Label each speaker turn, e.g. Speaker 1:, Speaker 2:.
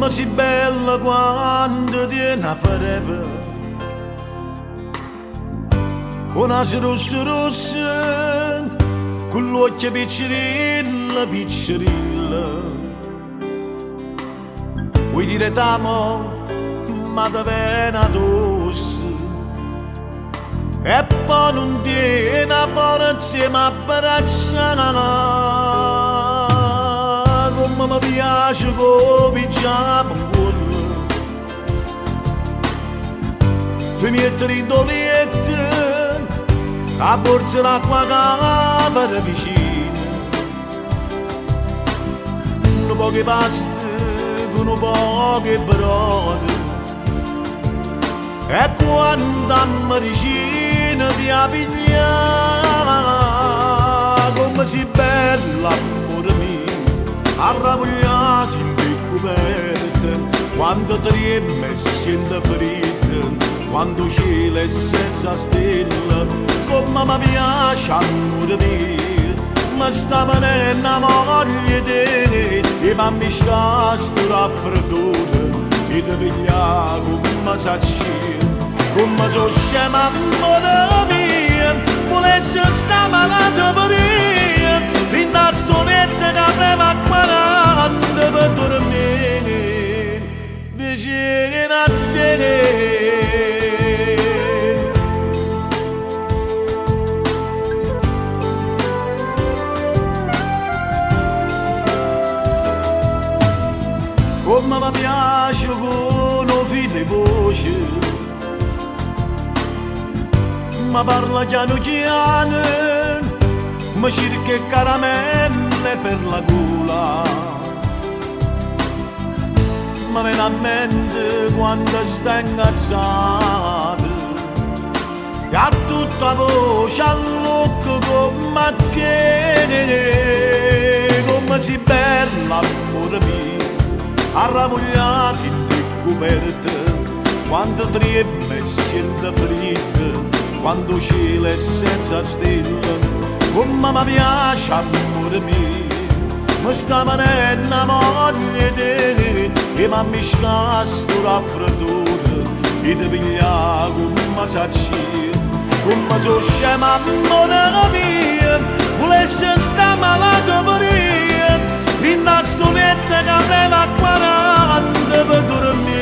Speaker 1: Come si bella quando tiene forever, con naso rosso rosso, con l'occhio piccerilla piccerilla. Vuoi dire t'amo, ma da pena tosse, e poi non tiene a fare insieme a braccia. Come mi piace come già quello, tu mi metti dolette, a borsa l'acqua capera vicino, un po' che pasta con un po' che brodo, e quando mi vicino ti appigliava, come si bella amore mio, arrabbiato in coperte, quando trema e sente ferite, quando cielo è senza stelle, come mi piace amore mio, mi sta venendo voglia di te, e mi scasto raffreddore, e ti piglia come sacci, come sono scema amore mio, volessi sta malato per io, in una stonetta che aveva 40 per dormire vicino a te. Come mi piace con un figlio di voce, ma parla piano piano, mi cerca caramelle per la gola, ma viene a mente quando sta ingazzato, e ha tutta la voce all'occhio come che, come si bella amore mio, arrabbiati in coperte, quando trema e sente ferite, quando cielo è senza stelle, come mi piace amore mio, mi sta venendo voglia di te, e mi scasto raffreddore, e ti piglia come sacci, come sono scema amore mio, volessi sta malato per io, in una stonetta che aveva 40 per dormire